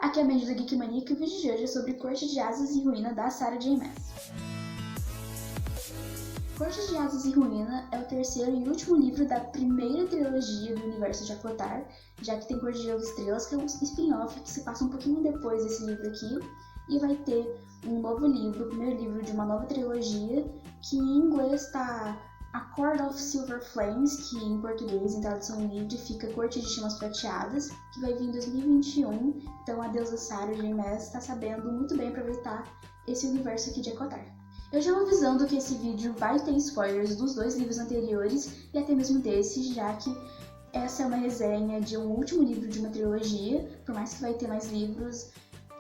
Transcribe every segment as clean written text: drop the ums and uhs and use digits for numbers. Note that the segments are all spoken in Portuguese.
Aqui é a Mandy do Geek Mania, e o vídeo de hoje é sobre Corte de Asas e Ruína da Sarah J. Maas. Corte de Asas e Ruína é o terceiro e último livro da primeira trilogia do universo de Acotar, já que tem Cor de Gelo e Estrelas, que é um spin-off que se passa um pouquinho depois desse livro aqui, e vai ter um novo livro, o primeiro livro de uma nova trilogia, que em inglês está A Court of Silver Flames, que em português, em tradução livre, fica Corte de Chamas Prateadas, que vai vir em 2021, então a deusa Sarah J. Maas está sabendo muito bem aproveitar esse universo aqui de Acotar. Eu já vou avisando que esse vídeo vai ter spoilers dos dois livros anteriores e até mesmo desse, já que essa é uma resenha de um último livro de uma trilogia, por mais que vai ter mais livros.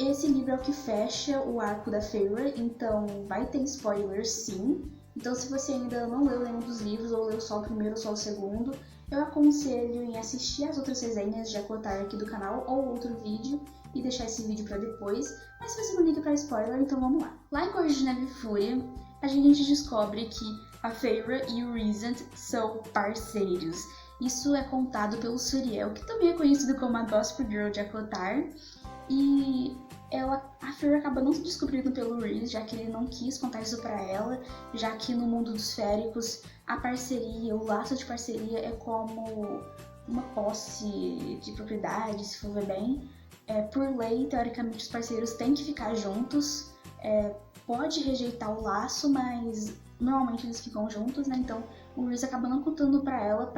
Esse livro é o que fecha o arco da Feyre, então vai ter spoilers sim. Então se você ainda não leu nenhum dos livros, ou leu só o primeiro ou só o segundo, eu aconselho em assistir as outras resenhas de Acotar aqui do canal ou outro vídeo e deixar esse vídeo pra depois, mas se você não liga pra spoiler, então vamos lá. Lá em Cor de Neve e Fúria, a gente descobre que a Feyre e o Rhysand são parceiros. Isso é contado pelo Suriel, que também é conhecido como a Gossip Girl de Acotar, e a Feyre acaba não se descobrindo pelo Rhys, já que ele não quis contar isso pra ela, já que no mundo dos féricos a parceria, o laço de parceria é como uma posse de propriedade, se for ver bem. Por lei, teoricamente, os parceiros têm que ficar juntos, pode rejeitar o laço, mas normalmente eles ficam juntos, né? Então o Rhys acaba não contando pra ela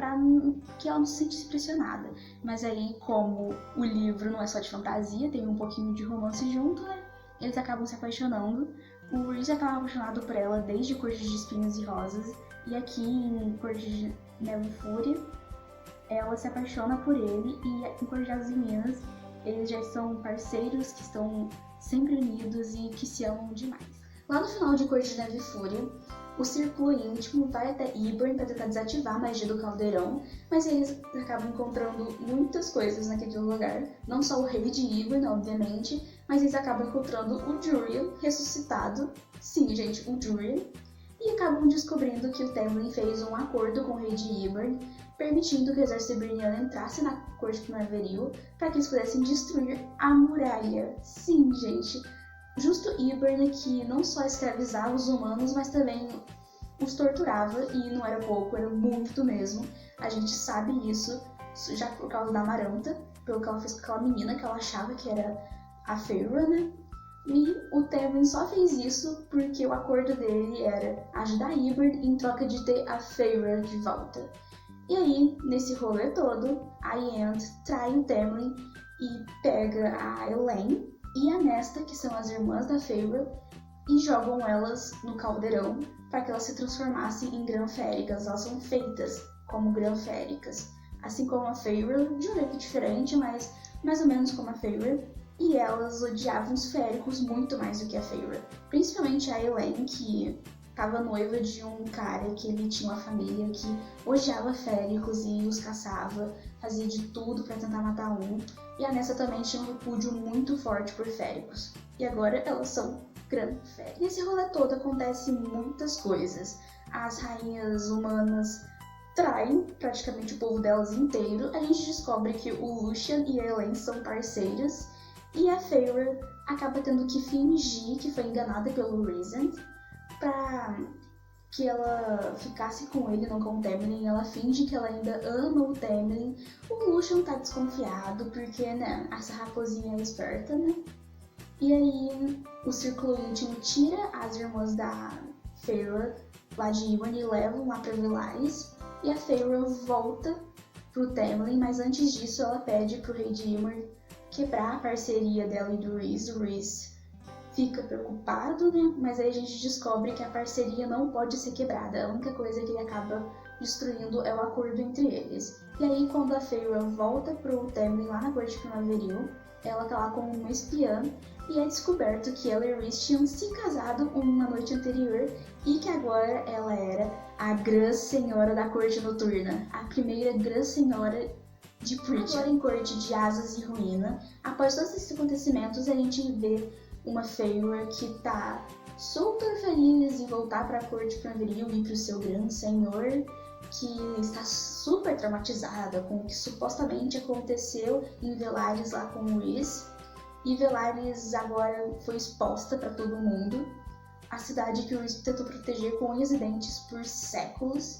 que ela não se sentisse pressionada. Mas aí, como o livro não é só de fantasia, tem um pouquinho de romance junto, né? Eles acabam se apaixonando. O Rhys acaba apaixonado por ela desde Corte de Espinhos e Rosas, e aqui em Corte de Neve e Fúria, ela se apaixona por ele, e em Corte de Asas e Ruínas, eles já são parceiros que estão sempre unidos e que se amam demais. Lá no final de Corte de Neve e Fúria, o Círculo Íntimo vai até Hybern para tentar desativar a magia do Caldeirão, mas eles acabam encontrando muitas coisas naquele lugar. Não só o rei de Hybern, obviamente, mas eles acabam encontrando o Juriel ressuscitado. Sim, gente, o Juriel. E acabam descobrindo que o Tamlin fez um acordo com o rei de Hybern, permitindo que o exército hiberniano entrasse na corte primaveril para que eles pudessem destruir a muralha. Sim, gente, justo Hybern, que não só escravizava os humanos, mas também os torturava, e não era pouco, era muito mesmo. A gente sabe isso já por causa da Amaranta, pelo que ela fez com aquela menina que ela achava que era a Feyre, né? E o Tamlin só fez isso porque o acordo dele era ajudar Hybern em troca de ter a Feyre de volta. E aí, nesse rolê todo, a Yent trai o Tamlin e pega a Elaine e a Nesta, que são as irmãs da Feyre, e jogam elas no caldeirão para que elas se transformassem em grã-féricas. Elas são feitas como grã-féricas, assim como a Feyre, de um jeito diferente, mas mais ou menos como a Feyre. E elas odiavam os féricos muito mais do que a Feyre, principalmente a Elaine, que estava noiva de um cara que ele tinha uma família que odiava féricos e os caçava, fazia de tudo para tentar matar um. E a Nessa também tinha um repúdio muito forte por féricos. E agora elas são grã-féricas. Nesse rolê todo acontecem muitas coisas. As rainhas humanas traem praticamente o povo delas inteiro. A gente descobre que o Lucien e a Elaine são parceiras. E a Feyre acaba tendo que fingir que foi enganada pelo Rhysand pra que ela ficasse com ele, não com o Tamlin. Ela finge que ela ainda ama o Tamlin. O Lucien tá desconfiado, porque, né, essa raposinha é esperta, né? E aí, o Círculo Íntimo tira as irmãs da Feyre lá de Hybern e levam lá pra Velaris. E a Feyre volta pro Tamlin, mas antes disso ela pede pro rei de Hybern quebrar a parceria dela e do Rhys. O Rhys fica preocupado, né? Mas aí a gente descobre que a parceria não pode ser quebrada. A única coisa que ele acaba destruindo é o acordo entre eles. E aí, quando a Feyre volta pro Tamlin lá na corte primaveril, ela tá lá como uma espiã e é descoberto que ela e o Rhys tinham se casado uma noite anterior e que agora ela era a Grã Senhora da Corte Noturna, a primeira Grã Senhora de Pritchard. Agora em Corte de Asas e Ruína, após todos esses acontecimentos, a gente vê uma Feyre que tá super feliz em voltar para a corte primaveril e para o seu grande senhor, que está super traumatizada com o que supostamente aconteceu em Velaris lá com o Rhys. E Velaris agora foi exposta para todo mundo. A cidade que o Rhys tentou proteger com unhas e dentes por séculos.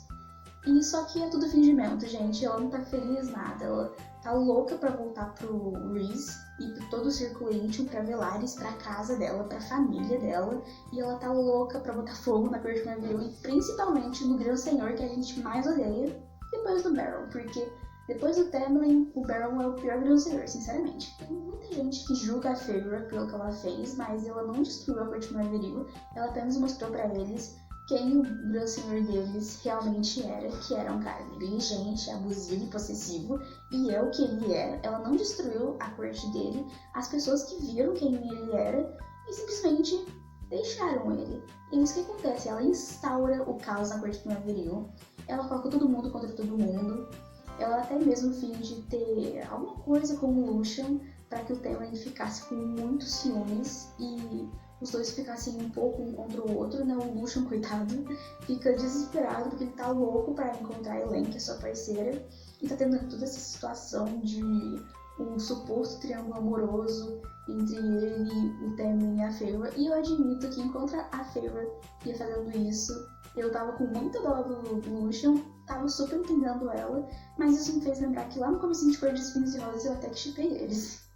E só que é tudo fingimento, gente. Ela não tá feliz nada. Ela tá louca pra voltar pro Rhys e pro todo o círculo íntimo, pra Velaris, pra casa dela, pra família dela. E ela tá louca pra botar fogo na Corte Marvel e principalmente no Grão Senhor, que a gente mais odeia, depois do Baron. Porque depois do Tamlin, o Baron é o pior Grão Senhor, sinceramente. Tem muita gente que julga a Feyre pelo que ela fez, mas ela não destruiu a Corte Marvel. Ela apenas mostrou pra eles quem o Grão Senhor deles realmente era, que era um cara negligente, abusivo e possessivo, e é o que ele é. Ela não destruiu a corte dele, as pessoas que viram quem ele era e simplesmente deixaram ele. E isso que acontece, ela instaura o caos na corte primaveril, ela coloca todo mundo contra todo mundo, ela até mesmo finge ter alguma coisa com o Lucien para que o Tamlin ficasse com muitos ciúmes e os dois ficassem um pouco um contra o outro, né? O Lucien, coitado, fica desesperado porque ele tá louco para encontrar a Elaine, que é sua parceira, e tá tendo toda essa situação de um suposto triângulo amoroso entre ele, o Tamlin e a Feyre. E eu admito que enquanto a Feyre ia fazendo isso, eu tava com muita dó do Lucien, tava super entendendo ela, mas isso me fez lembrar que lá no começo de Cor de Espinhos e Rosas eu até que shippei eles.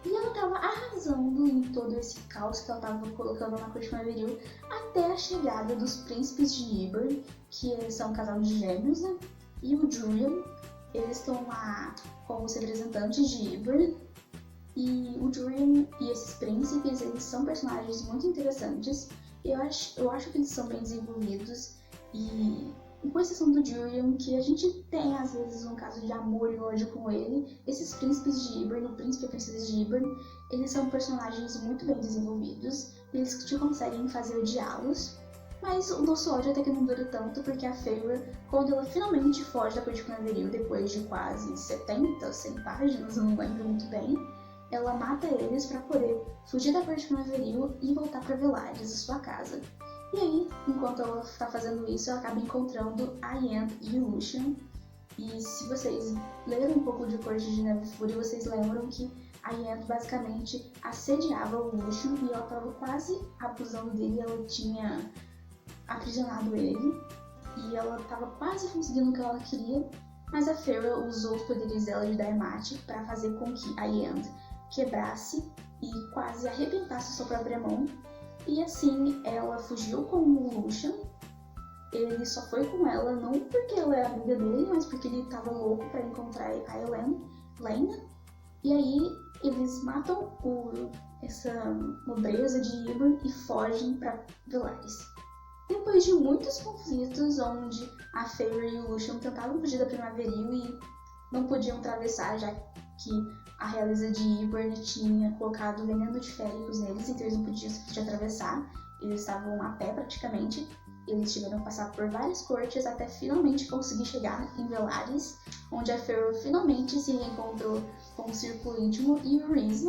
E ela tava arrasando em todo esse caos que ela tava colocando na Corte Marvel até a chegada dos príncipes de Ybor, que são um casal de gêmeos, né? E o Julian, eles estão lá como os representantes de Ybor. E o Julian e esses príncipes, eles são personagens muito interessantes. Eu acho que eles são bem desenvolvidos e com exceção do Julian, que a gente tem às vezes um caso de amor e ódio com ele, esses príncipes de Ybor, o príncipe e a princesa de Ybor, eles são personagens muito bem desenvolvidos, eles te conseguem fazer odiá-los, mas o nosso ódio até que não dura tanto, porque a Feyre, quando ela finalmente foge da Corte Primaveril, depois de quase 70, 100 páginas, eu não lembro muito bem, ela mata eles para poder fugir da Corte Primaveril e voltar para Velaris, a sua casa. E aí, enquanto ela está fazendo isso, ela acaba encontrando a Yen e o Lucien. E se vocês leram um pouco de Corte de Neve e Fúria, vocês lembram que a Yen basicamente assediava o Lucien e ela estava quase abusando dele, ela tinha aprisionado ele e ela estava quase conseguindo o que ela queria, mas a Feyre usou os poderes dela de Daemati para fazer com que a Yen quebrasse e quase arrebentasse sua própria mão. E assim, ela fugiu com o Lucien. Ele só foi com ela, não porque ela é amiga dele, mas porque ele estava louco para encontrar a Elaine. E aí, eles matam essa nobreza de Ybor e fogem para Velaris. Depois de muitos conflitos, onde a Feyre e o Lucien tentavam fugir da Primaveril e não podiam atravessar, já que a realeza de Ybor tinha colocado veneno de féricos neles, então eles não podiam atravessar. Eles estavam a pé praticamente. Eles tiveram que passar por várias cortes até finalmente conseguir chegar em Velaris, onde a Feyre finalmente se reencontrou com o círculo íntimo e o Rhys,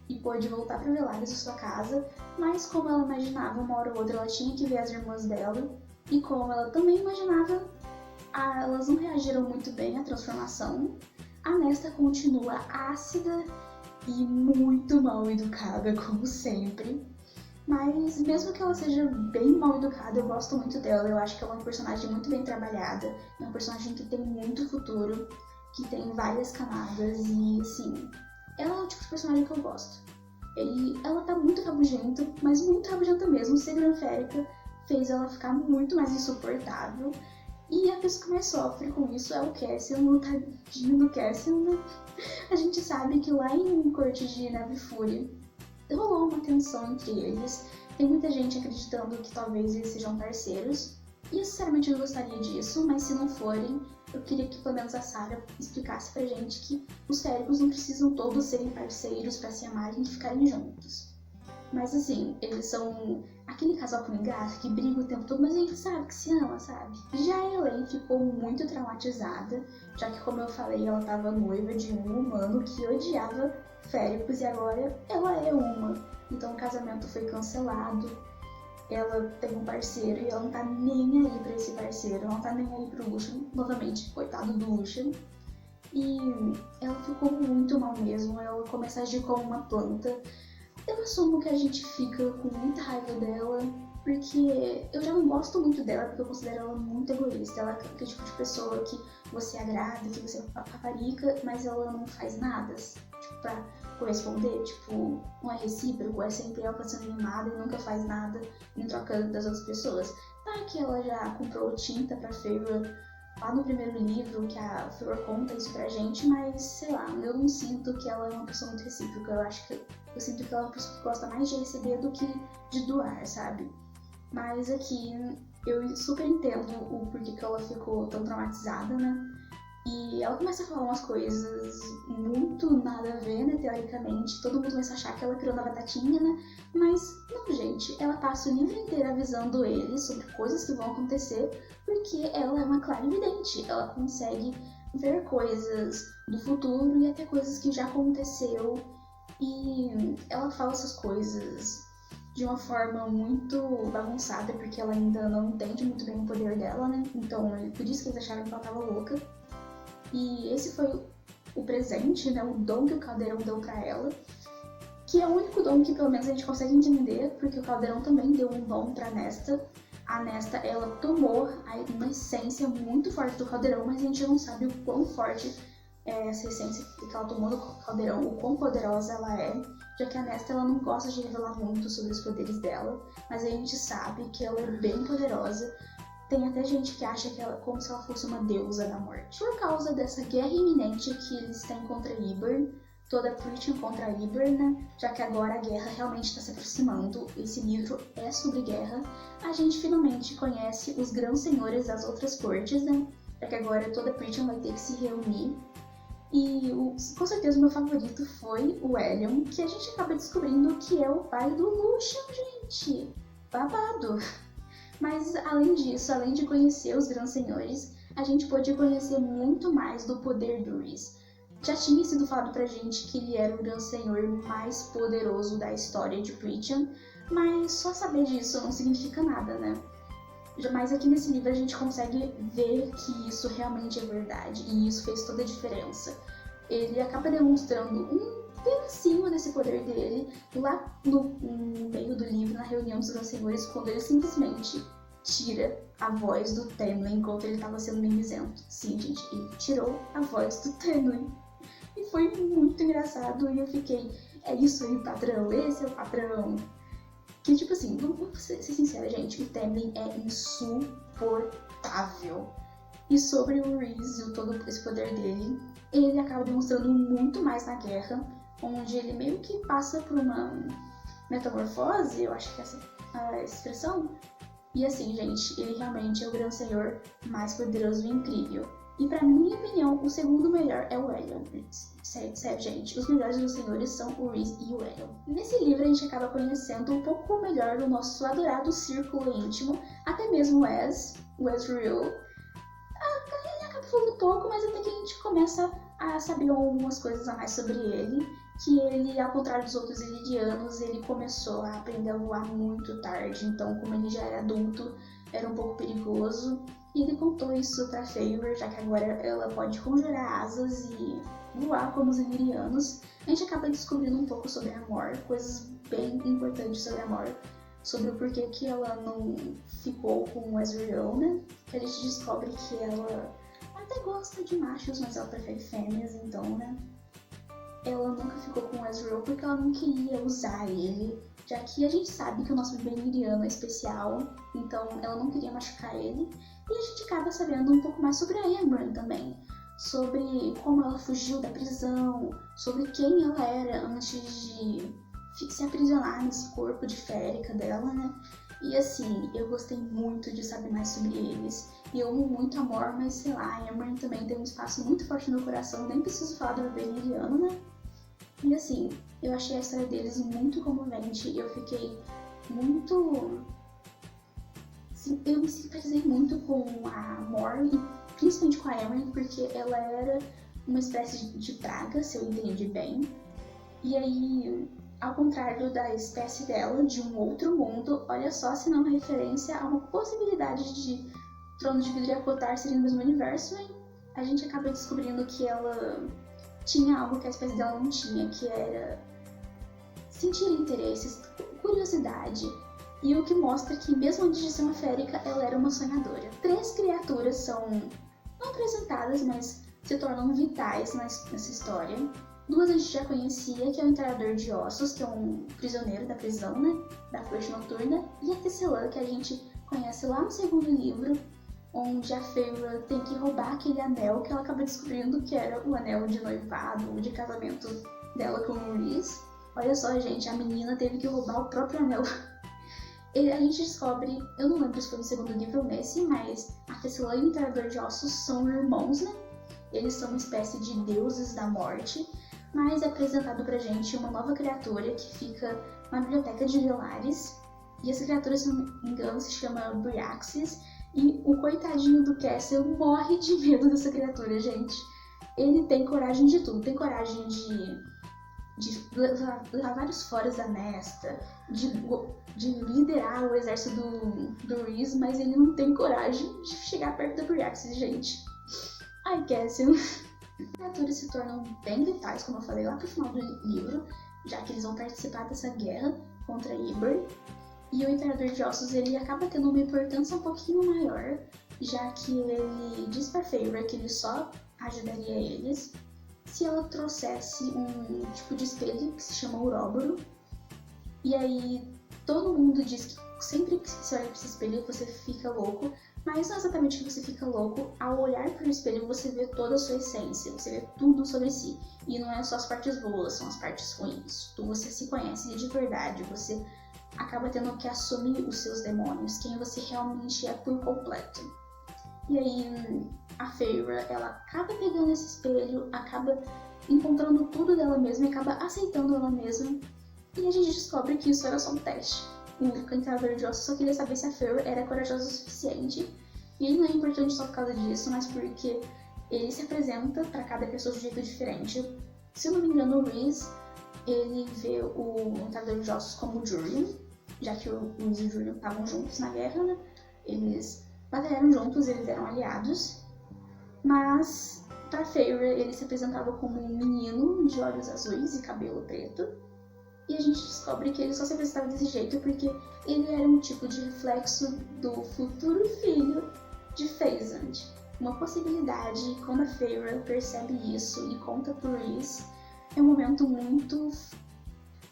e pôde voltar para Velaris, a sua casa. Mas como ela imaginava, uma hora ou outra ela tinha que ver as irmãs dela, e como ela também imaginava, elas não reagiram muito bem à transformação. A Nesta continua ácida e muito mal educada, como sempre. Mas mesmo que ela seja bem mal educada, eu gosto muito dela. Eu acho que ela é uma personagem muito bem trabalhada. É uma personagem que tem muito futuro, que tem várias camadas e, assim, ela é o tipo de personagem que eu gosto. Ela tá muito rabugenta, mas muito rabugenta mesmo. Ser Granférica fez ela ficar muito mais insuportável. E a pessoa que mais sofre com isso é o Cassian, o tadinho do Cassian, né? A gente sabe que lá em Corte de Neve e Fúria rolou uma tensão entre eles. Tem muita gente acreditando que talvez eles sejam parceiros. E eu sinceramente não gostaria disso, mas se não forem, eu queria que pelo menos a Sarah explicasse pra gente que os féricos não precisam todos serem parceiros pra se amarem e ficarem juntos. Mas assim, eles são aquele casal com gato que briga o tempo todo, mas a gente sabe que se ama, sabe? Já a Elaine ficou muito traumatizada, já que, como eu falei, ela estava noiva de um humano que odiava féricos e agora ela é uma. Então o casamento foi cancelado, ela tem um parceiro e ela não tá nem aí pra esse parceiro, ela não tá nem aí pro Lucien, novamente, coitado do Lucien. E ela ficou muito mal mesmo, ela começa a agir como uma planta. Eu assumo que a gente fica com muita raiva dela, porque eu já não gosto muito dela, porque eu considero ela muito egoísta. Ela é aquele tipo de pessoa que você agrada, que você paparica, mas ela não faz nada, tipo, pra corresponder. Tipo, não é recíproco, é sempre ela sendo mimada e nunca faz nada em troca das outras pessoas. Tá que ela já comprou tinta pra Feyre lá no primeiro livro, que a Flor conta isso pra gente, mas sei lá, eu não sinto que ela é uma pessoa muito recíproca. Eu sinto que ela é uma pessoa que gosta mais de receber do que de doar, sabe? Mas aqui eu super entendo o porquê que ela ficou tão traumatizada, né? E ela começa a falar umas coisas muito nada a ver, né, teoricamente. Todo mundo começa a achar que ela criou na batatinha, né? Mas não, gente. Ela passa o livro inteiro avisando eles sobre coisas que vão acontecer, porque ela é uma clarividente. Ela consegue ver coisas do futuro e até coisas que já aconteceu. E ela fala essas coisas de uma forma muito bagunçada, porque ela ainda não entende muito bem o poder dela, né? Então, por isso que eles acharam que ela tava louca. E esse foi o presente, né, o dom que o Caldeirão deu pra ela, que é o único dom que pelo menos a gente consegue entender, porque o Caldeirão também deu um dom pra Nesta. A Nesta, ela tomou uma essência muito forte do Caldeirão, mas a gente não sabe o quão forte é essa essência que ela tomou do Caldeirão, o quão poderosa ela é, já que a Nesta, ela não gosta de revelar muito sobre os poderes dela, mas a gente sabe que ela é bem poderosa. Tem até gente que acha que ela como se ela fosse uma deusa da morte. Por causa dessa guerra iminente que eles têm contra Ybor, toda a Pritchard contra Ybor, né? Já que agora a guerra realmente está se aproximando, esse livro é sobre guerra, a gente finalmente conhece os grãos senhores das outras cortes, né? Já que agora toda a Pritchard vai ter que se reunir. E com certeza o meu favorito foi o Ellion, que a gente acaba descobrindo que é o pai do Lucian, gente! Babado! Mas além disso, além de conhecer os grandes senhores, a gente pôde conhecer muito mais do poder do Rhys. Já tinha sido falado pra gente que ele era o grande senhor mais poderoso da história de Pritchard, mas só saber disso não significa nada, né? Mas aqui nesse livro a gente consegue ver que isso realmente é verdade, e isso fez toda a diferença. Ele acaba demonstrando um pedacinho desse poder dele lá no meio do livro, na reunião dos grandes senhores, quando ele simplesmente tira a voz do Tamlin enquanto ele estava sendo mimizento. Sim, gente, ele tirou a voz do Tamlin. E foi muito engraçado e eu fiquei, é isso aí, patrão, esse é o patrão. Que tipo assim, vamos ser sincera, gente, o Tamlin é insuportável. E sobre o Rhys e todo esse poder dele, ele acaba demonstrando muito mais na guerra, onde ele meio que passa por uma metamorfose, eu acho que essa é a expressão. E assim, gente, ele realmente é o grande senhor mais poderoso e incrível. E pra minha opinião, o segundo melhor é o Ellion. Sério, gente, os melhores dos senhores são o Rhys e o Ellion. Nesse livro a gente acaba conhecendo um pouco melhor o nosso adorado círculo íntimo, até mesmo o Ezreal. Ele acaba falando pouco, mas até que a gente começa a saber algumas coisas a mais sobre ele, que ele, ao contrário dos outros Illyrianos, ele começou a aprender a voar muito tarde, então como ele já era adulto, era um pouco perigoso. E ele contou isso pra Feyre, já que agora ela pode conjurar asas e voar como os Illyrianos. A gente acaba descobrindo um pouco sobre a Mor, coisas bem importantes sobre a Mor, sobre o porquê que ela não ficou com o Ezreal, né? Que a gente descobre que ela até gosta de machos, mas ela prefere fêmeas, então, né? Ela nunca ficou com o Ezreal porque ela não queria usar ele, já que a gente sabe que o nosso bebê Illyriano é especial, então ela não queria machucar ele. E a gente acaba sabendo um pouco mais sobre a Ymran também, sobre como ela fugiu da prisão, sobre quem ela era antes de se aprisionar nesse corpo de férica dela, né? E assim, eu gostei muito de saber mais sobre eles. E eu amo muito a Mor, mas sei lá, a Ymran também tem um espaço muito forte no meu coração, nem preciso falar do bebê Illyriano, né? E assim, eu achei a história deles muito comovente e eu fiquei muito... Eu me simpatizei muito com a Mor e principalmente com a Ymran, porque ela era uma espécie de praga, se eu entendi bem. E aí, ao contrário da espécie dela, de um outro mundo, olha só se não é uma referência a uma possibilidade de Trono de Vidro e Acotar serem no mesmo universo, hein? a gente acaba descobrindo que ela tinha algo que a espécie dela não tinha, que era sentir interesses, curiosidade. E o que mostra que, mesmo antes de ser uma férica, ela era uma sonhadora. 3 criaturas são não apresentadas, mas se tornam vitais nessa história. 2 a gente já conhecia, que é o Enterrador de Ossos, que é um prisioneiro da prisão, né? Da corte noturna. E a Tecelã, que a gente conhece lá no segundo livro, onde a Feyre tem que roubar aquele anel que ela acaba descobrindo que era o anel de noivado, de casamento dela com o Rhys. Olha só, gente, a menina teve que roubar o próprio anel. A gente descobre, eu não lembro se foi no segundo livro ou nesse, mas a Tecelã e o Enterrador de Ossos são irmãos, né? Eles são uma espécie de deuses da morte, mas é apresentado pra gente uma nova criatura que fica na biblioteca de Velaris. E essa criatura, se não me engano, se chama Bryaxis. E o coitadinho do Cassian morre de medo dessa criatura, gente. Ele tem coragem de tudo. Tem coragem de levar vários foras da Nesta, de liderar o exército do Rhys, mas ele não tem coragem de chegar perto da Bryaxis, gente. Ai, Cassian. As criaturas se tornam bem vitais, como eu falei lá pro final do livro, já que eles vão participar dessa guerra contra Ybor. E o Enterrador de Ossos, ele acaba tendo uma importância um pouquinho maior, já que ele diz pra Feyre que ele só ajudaria eles se ela trouxesse um tipo de espelho que se chama Ouroboros. E aí todo mundo diz que sempre que você olha para esse espelho você fica louco, mas não é exatamente que você fica louco. Ao olhar para o espelho você vê toda a sua essência, você vê tudo sobre si. E não é só as partes boas, são as partes ruins. Você se conhece de verdade, você acaba tendo que assumir os seus demônios, quem você realmente é por completo. E aí a Feyre, ela acaba pegando esse espelho, acaba encontrando tudo dela mesma e acaba aceitando ela mesma. E a gente descobre que isso era só um teste. O Enterrador de Ossos só queria saber se a Feyre era corajosa o suficiente. E ele não é importante só por causa disso, mas porque ele se apresenta para cada pessoa de um jeito diferente. Se eu não me engano, o Rhys, ele vê o Enterrador de Ossos como o Julian, já que o Rhys e o Julian estavam juntos na guerra, né? Eles batalharam juntos, eles eram aliados. Mas para Feyre ele se apresentava como um menino de olhos azuis e cabelo preto. E a gente descobre que ele só se apresentava desse jeito porque ele era um tipo de reflexo do futuro filho de Phasant. Uma possibilidade, quando a Feyre percebe isso e conta pro Rhys, é um momento muito...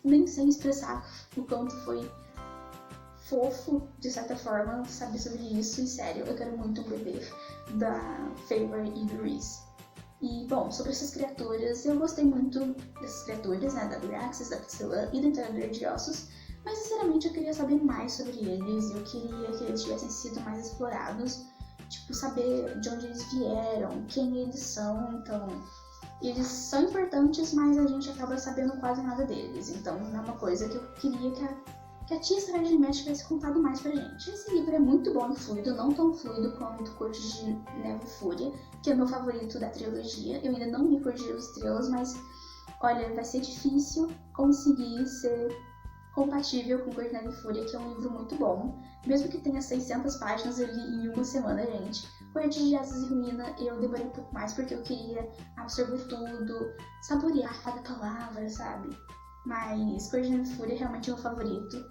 nem sei expressar o quanto foi fofo, de certa forma, saber sobre isso. E sério, eu quero muito um bebê da Feyre e do Rhys. E, bom, sobre essas criaturas, eu gostei muito dessas criaturas, né, da Bryaxis, da Tecelã e do Enterrador de Ossos, mas sinceramente eu queria saber mais sobre eles, eu queria que eles tivessem sido mais explorados, tipo, saber de onde eles vieram, quem eles são. Então, eles são importantes, mas a gente acaba sabendo quase nada deles, então é uma coisa que eu queria que a tia Sarah J. Maas tivesse contado mais pra gente. Esse livro é muito bom e fluido, não tão fluido quanto Corte de Neve e Fúria, que é o meu favorito da trilogia. Eu ainda não li Corte de Estrelas, mas olha, vai ser difícil conseguir ser compatível com Corte de Neve e Fúria, que é um livro muito bom. Mesmo que tenha 600 páginas, eu li em uma semana, gente. Corte de Asas e Ruína eu demorei um pouco mais porque eu queria absorver tudo, saborear cada palavra, sabe? Mas Corte de Neve e Fúria é realmente o meu favorito.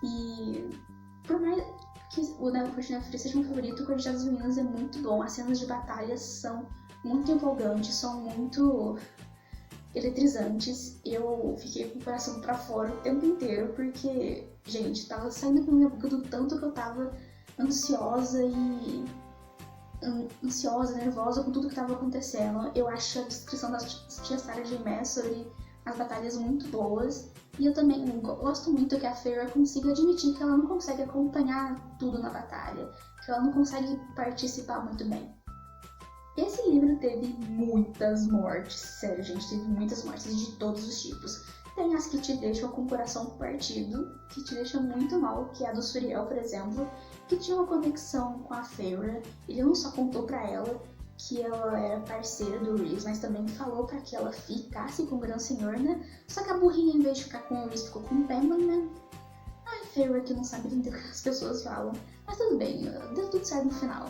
E por mais que o Corte de Neve e Fúria seja meu favorito, o Corte de Asas e Ruínas é muito bom. As cenas de batalha são muito empolgantes, são muito eletrizantes. Eu fiquei com o coração pra fora o tempo inteiro, porque, gente, tava saindo pela minha boca do tanto que eu tava ansiosa, nervosa com tudo que tava acontecendo. Eu acho a descrição da tia Sarah J. Maas sobre as batalhas muito boas. E eu também gosto muito que a Feyre consiga admitir que ela não consegue acompanhar tudo na batalha, que ela não consegue participar muito bem. Esse livro teve muitas mortes, sério, gente, teve muitas mortes de todos os tipos. Tem as que te deixam com o coração partido, que te deixam muito mal, que é a do Suriel, por exemplo, que tinha uma conexão com a Feyre. Ele não só contou pra ela que ela era parceira do Rhys, mas também falou pra que ela ficasse com o Gran Senhor, né? Só que a burrinha, em vez de ficar com o Rhys, ficou com o Penman, né? Ai, Feyre que não sabe entender o que as pessoas falam. Mas tudo bem, deu tudo certo no final.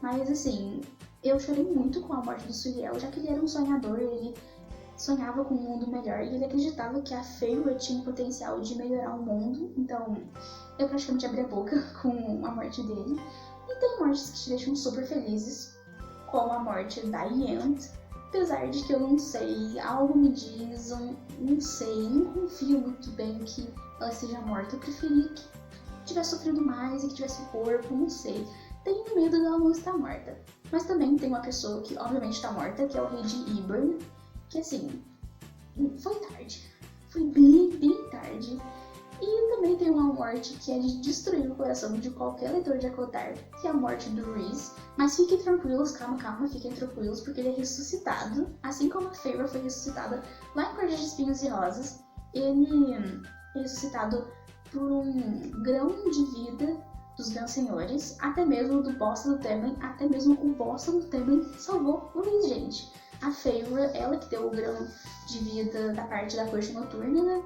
Mas assim, Eu chorei muito com a morte do Suriel, já que ele era um sonhador, ele sonhava com um mundo melhor e ele acreditava que a Feyre tinha o potencial de melhorar o mundo, então eu praticamente abri a boca com a morte dele. E tem mortes que te deixam super felizes, como a morte da Yent, apesar de que eu não sei, algo me diz, eu não sei, não confio muito bem que ela seja morta. Eu preferia que tivesse sofrido mais e que tivesse corpo, não sei. Tenho medo dela não estar morta. Mas também tem uma pessoa que obviamente está morta, que é o rei de Hibern, que assim, foi tarde. Foi bem tarde. E também tem uma morte que é de destruir o coração de qualquer leitor de ACOTAR, que é a morte do Rhys. Mas fiquem tranquilos, calma, fiquem tranquilos, porque ele é ressuscitado, assim como a Feyre foi ressuscitada lá em Corte de Espinhos e Rosas. Ele é ressuscitado por um grão de vida dos Grandes Senhores, até mesmo do boss do Temmen, até mesmo o boss do Temmen salvou o Rhys, gente. A Feyre, ela que deu o grão de vida da parte da Corte Noturna, né?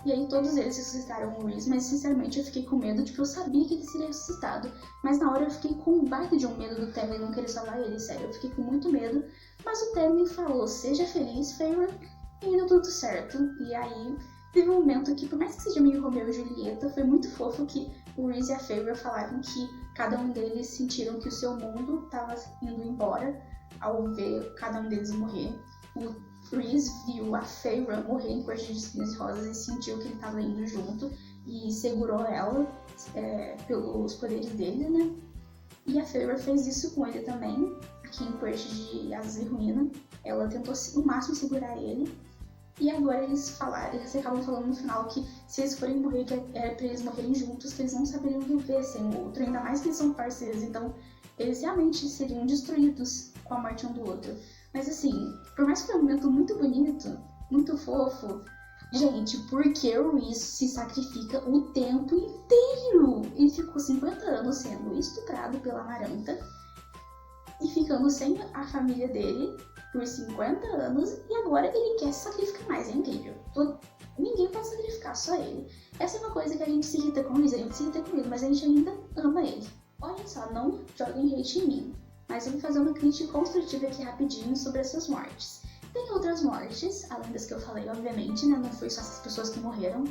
E aí todos eles ressuscitaram o Rhys, mas sinceramente eu fiquei com medo, tipo, eu sabia que ele seria ressuscitado, mas na hora eu fiquei com um baita de um medo do Temmen não querer salvar ele, sério, eu fiquei com muito medo, mas o Temmen falou, seja feliz, Feyre, e deu tudo certo. E aí teve um momento que, por mais que seja meio Romeu e Julieta, foi muito fofo que o Rhys e a Feyre falaram que cada um deles sentiram que o seu mundo estava indo embora ao ver cada um deles morrer. O Rhys viu a Feyre morrer em Corte de Espinhos e Rosas e sentiu que ele estava indo junto e segurou ela pelos poderes dele, né? E a Feyre fez isso com ele também, aqui em Corte de Asas e Ruína. Ela tentou o máximo segurar ele. E agora eles acabam falando no final que se eles forem morrer, que era pra eles morrerem juntos, que eles não saberiam viver sem o outro, ainda mais que eles são parceiros, então eles realmente seriam destruídos com a morte um do outro. Mas assim, por mais que foi um momento muito bonito, muito fofo, gente, por que o Rhys se sacrifica o tempo inteiro? Ele ficou 50 anos sendo estuprado pela Amaranta e ficando sem a família dele por 50 anos e agora ele quer se sacrificar mais, é incrível. Ninguém pode sacrificar, só ele. Essa é uma coisa que a gente se irrita com isso, a gente se irrita com ele, mas a gente ainda ama ele. Olha só, não joguem hate em mim, mas eu vou fazer uma crítica construtiva aqui rapidinho sobre essas mortes. Tem outras mortes, além das que eu falei, obviamente, né? Não foi só essas pessoas que morreram,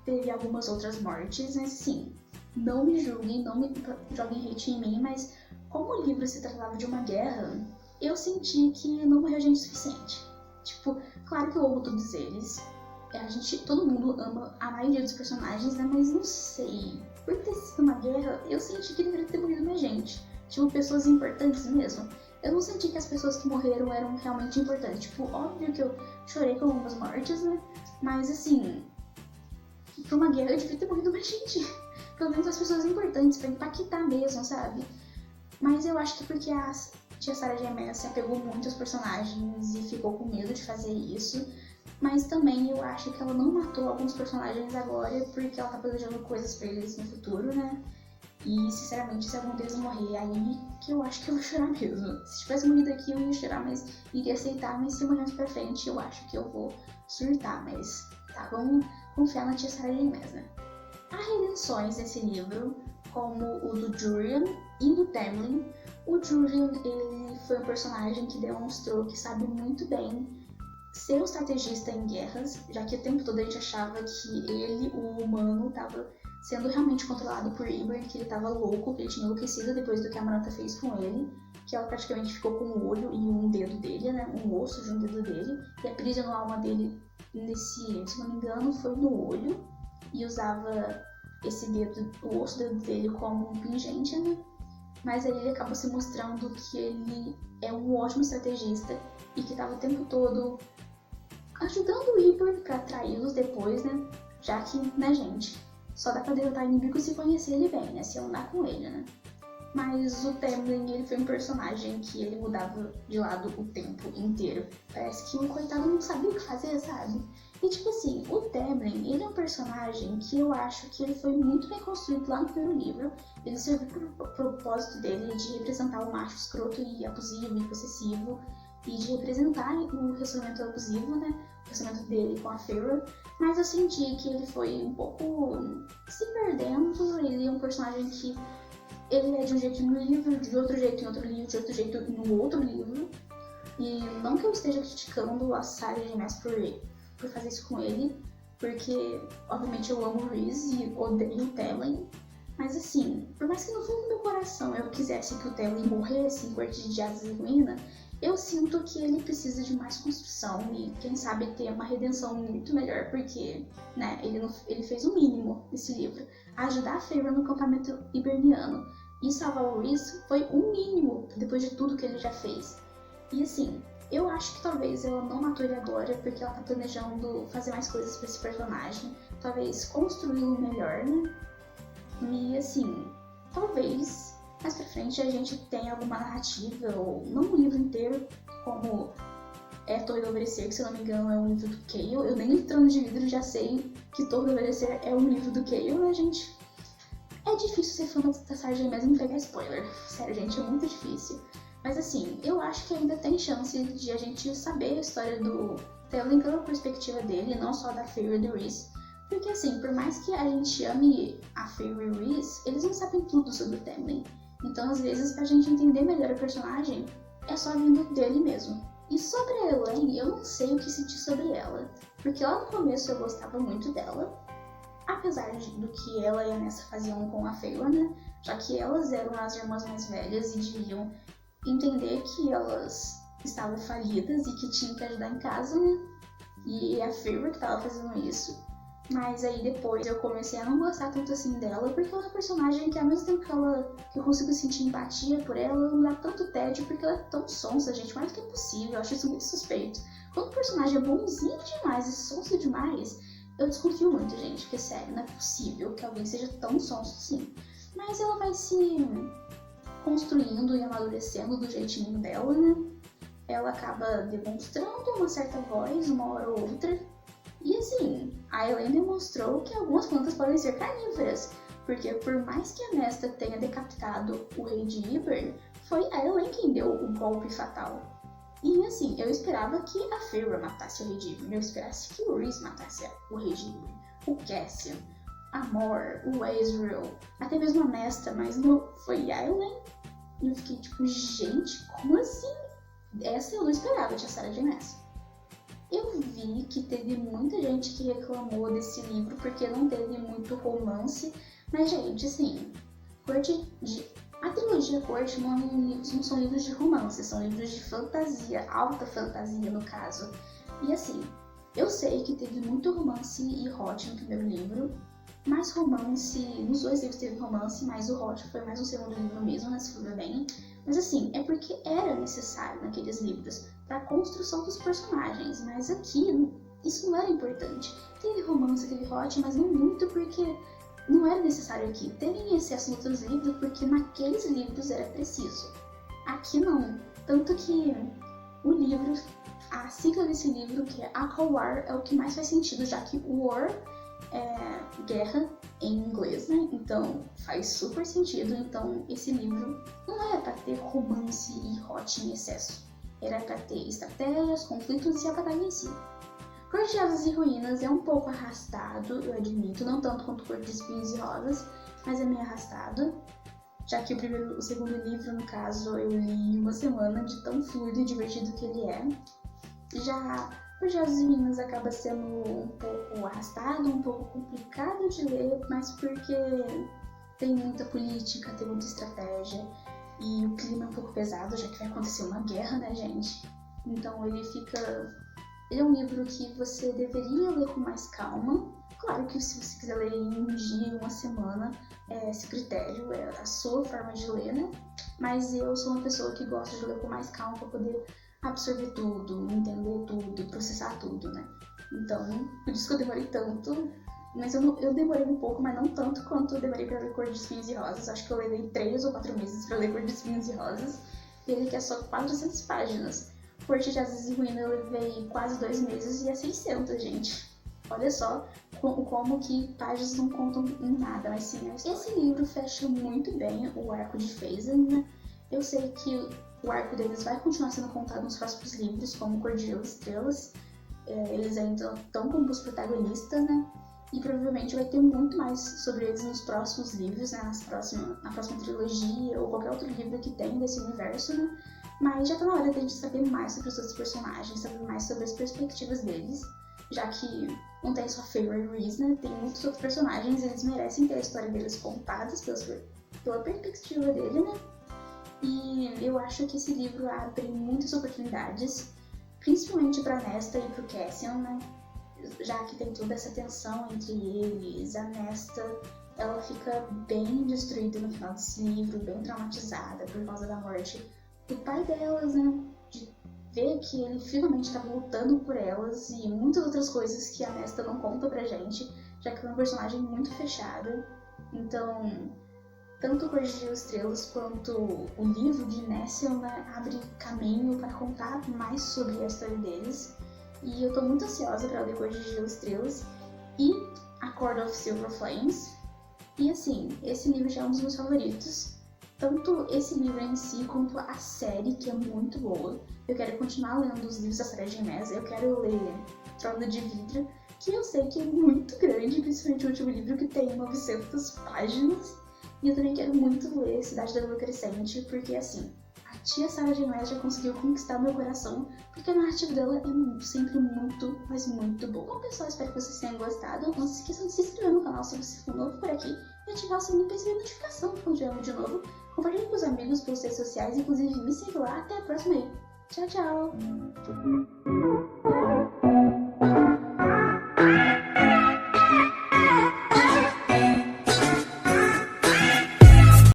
teve algumas outras mortes, mas sim, não me julguem, não me joguem hate em mim, mas como o livro se tratava de uma guerra, eu senti que não morreu gente suficiente. Tipo, claro que eu amo todos eles, todo mundo ama a maioria dos personagens, né? Mas não sei, por ter sido uma guerra, eu senti que deveria ter morrido mais gente. Tipo, pessoas importantes mesmo. Eu não senti que as pessoas que morreram eram realmente importantes. Tipo, óbvio que eu chorei com algumas mortes, né? Mas assim, pra uma guerra eu devia ter morrido mais gente. Pelo menos as pessoas importantes, pra impactar mesmo, sabe? Mas eu acho que porque a tia Sarah J. Maas se apegou muito aos personagens e ficou com medo de fazer isso. Mas também eu acho que ela não matou alguns personagens agora porque ela tá planejando coisas pra eles no futuro, né? E, sinceramente, se algum deles morrer, aí que eu acho que eu vou chorar mesmo. Se tivesse morrido aqui, eu ia chorar, mas iria aceitar. Mas se morrer mais pra frente, eu acho que eu vou surtar. Mas, tá, vamos confiar na tia Sarah J. Maas, né? Há redenções nesse livro, como o do Jurian e do Tamlin. O Jurian, ele foi um personagem que demonstrou que sabe muito bem ser um estrategista em guerras, já que o tempo todo a gente achava que ele, o humano, estava sendo realmente controlado por Hibern, que ele estava louco, que ele tinha enlouquecido depois do que a Amaranta fez com ele, que ela praticamente ficou com um olho e um dedo dele, né, um osso de um dedo dele, e aprisionou a alma dele se não me engano, foi no olho, e usava esse dedo, o osso do dedo dele como um pingente, né, mas aí ele acabou se mostrando que ele é um ótimo estrategista e que estava o tempo todo ajudando o Hibern para atraí-los depois, né, já que, né, gente, só dá pra derrotar inimigo se conhecer ele bem, né? Se andar com ele, né? Mas o Tamlin, ele foi um personagem que ele mudava de lado o tempo inteiro. Parece que o coitado não sabia o que fazer, sabe? E tipo assim, o Tamlin, ele é um personagem que eu acho que ele foi muito bem construído lá no primeiro livro. Ele serviu pro propósito dele de representar o macho escroto e abusivo e possessivo. E de representar o relacionamento abusivo, né? O relacionamento dele com a Feyre. Mas eu senti que ele foi um pouco se perdendo. Ele é um personagem que ele é de um jeito no livro, de outro jeito em outro livro, de outro jeito no outro livro. E não que eu esteja criticando a Sarah J. Maas por fazer isso com ele, porque, obviamente, eu amo o Reese e odeio o Tellen. Mas, assim, por mais que no fundo do meu coração eu quisesse que o Tellen morresse em Corte de Asas e Ruína, eu sinto que ele precisa de mais construção e, quem sabe, ter uma redenção muito melhor, porque, né, ele fez o mínimo nesse livro. Ajudar a Feyre no acampamento hiberniano e salvar o Reese foi o mínimo, depois de tudo que ele já fez. E, assim, eu acho que talvez ela não matou ele agora, porque ela tá planejando fazer mais coisas pra esse personagem, talvez construí-lo melhor, né? E, assim, talvez mais pra frente a gente tenha alguma narrativa, ou não um livro inteiro, como Torre do Alvorecer, que se eu não me engano é um livro do Chaol. Eu nem li Trono de Vidro já sei que Torre do Alvorecer é um livro do Chaol, né, gente? É difícil ser fã da Sarah J. Maas e não pegar spoiler. Sério, gente, é muito difícil. Mas assim, eu acho que ainda tem chance de a gente saber a história do Tellen pela perspectiva dele, não só da Feyre e do Reese. Porque assim, por mais que a gente ame a Feyre e o Reese, eles não sabem tudo sobre o Tellen. Então, às vezes, pra gente entender melhor o personagem, é só vindo dele mesmo. E sobre a Elaine, eu não sei o que sentir sobre ela. Porque lá no começo eu gostava muito dela, apesar do que ela e a Nesta faziam com a Feyre, né? Já que elas eram as irmãs mais velhas e deviam entender que elas estavam falidas e que tinham que ajudar em casa, né? E a Feyre que estava fazendo isso. Mas aí depois eu comecei a não gostar tanto assim dela, porque ela é uma personagem que ao mesmo tempo que eu consigo sentir empatia por ela, não dá tanto tédio, porque ela é tão sonsa, gente, mais do que é possível. Eu acho isso muito suspeito. Quando o personagem é bonzinho demais e sonso demais, eu desconfio muito, gente, porque sério, não é possível que alguém seja tão sonso assim. Mas ela vai se construindo e amadurecendo do jeitinho dela, né? Ela acaba demonstrando uma certa voz uma hora ou outra. E assim, a Elaine demonstrou que algumas plantas podem ser carnívoras, porque por mais que a Nesta tenha decapitado o rei de Hibern, foi a Elaine quem deu o golpe fatal. E assim, eu esperava que a Feyre matasse o rei de Hibern, eu esperasse que o Reese matasse o rei de Hibern, o Cassian, a Mor, o Ezreal, até mesmo a Nesta, mas não foi a Elaine. E eu fiquei tipo, gente, como assim? Essa eu não esperava de a Sarah J. Maas. Eu vi que teve muita gente que reclamou desse livro porque não teve muito romance, mas gente, assim, a trilogia Corte não são livros de romance, são livros de fantasia, alta fantasia no caso. E assim, eu sei que teve muito romance e hot no primeiro livro, mais romance, nos dois livros teve romance, mas o hot foi mais no segundo livro mesmo, né, se for ver bem. Mas assim, é porque era necessário naqueles livros para a construção dos personagens, mas aqui isso não era importante. Teve romance, teve hot, mas não muito porque não era necessário aqui. Teve em excesso em outros livros porque naqueles livros era preciso. Aqui não. Tanto que o livro, a sigla desse livro, que é Akal War, é o que mais faz sentido, já que War é guerra em inglês, né? Então faz super sentido. Então esse livro não era para ter romance e hot em excesso. Era para ter estratégias, conflitos e a batalha em si. Corte de Asas e Ruínas é um pouco arrastado, eu admito, não tanto quanto Corte de Espinhos e Rosas, mas é meio arrastado. Já que o segundo livro, no caso, eu li em uma semana de tão fluido e divertido que ele é. Já Corte de Asas e Ruínas acaba sendo um pouco arrastado, um pouco complicado de ler, mas porque tem muita política, tem muita estratégia. E o clima é um pouco pesado, já que vai acontecer uma guerra, né, gente? Então ele é um livro que você deveria ler com mais calma. Claro que se você quiser ler em um dia, em uma semana, esse critério é a sua forma de ler, né? Mas eu sou uma pessoa que gosta de ler com mais calma para poder absorver tudo, entender tudo, processar tudo, né? Então, por isso que eu demorei tanto. Mas eu demorei um pouco, mas não tanto quanto eu demorei pra ler Cor de Espinhos e Rosas. Acho que eu levei 3 ou 4 meses pra ler Cor de Espinhos e Rosas. E ele que é só 400 páginas. Corte de Asas e Ruínas eu levei quase 2 meses e é 600, gente. Olha só como que páginas não contam em nada, mas sim a história. Esse livro fecha muito bem o arco de Phasm, né? Eu sei que o arco deles vai continuar sendo contado nos próximos livros, como Cor de Gelo e Estrelas. Eles ainda estão como os protagonistas, né? E provavelmente vai ter muito mais sobre eles nos próximos livros, né? Na próxima trilogia ou qualquer outro livro que tem desse universo, né? Mas já tá na hora da gente saber mais sobre os outros personagens, saber mais sobre as perspectivas deles, já que não tem só Feyre e Rhys, né? Tem muitos outros personagens e eles merecem ter a história deles contadas pela perspectiva dele, né? E eu acho que esse livro abre muitas oportunidades, principalmente pra Nesta e pro Cassian, né? Já que tem toda essa tensão entre eles, a Nesta, ela fica bem destruída no final desse livro, bem traumatizada por causa da morte do pai delas, né? De ver que ele finalmente estava lutando por elas e muitas outras coisas que a Nesta não conta pra gente, já que é uma personagem muito fechada. Então, tanto o Cor de Gelo e Estrelas quanto o livro de Nessian, né, abre caminho para contar mais sobre a história deles. E eu tô muito ansiosa para ler Cor de Gelo e Estrelas e A Court of Silver Flames. E assim, esse livro já é um dos meus favoritos. Tanto esse livro em si, quanto a série, que é muito boa. Eu quero continuar lendo os livros da série de Mesa. Eu quero ler Trono de Vidro, que eu sei que é muito grande, principalmente o último livro, que tem 900 páginas. E eu também quero muito ler Cidade da Lua Crescente, porque assim, a tia Sarah J. Maas já conseguiu conquistar meu coração, porque a narrativa dela é sempre muito, mas muito boa. Bom, pessoal, espero que vocês tenham gostado. Não se esqueçam de se inscrever no canal se você for novo por aqui e ativar o sininho para receber notificação quando tiver um vídeo novo. Compartilhe com os amigos pelas redes sociais, inclusive me siga lá. Até a próxima aí. Tchau, tchau!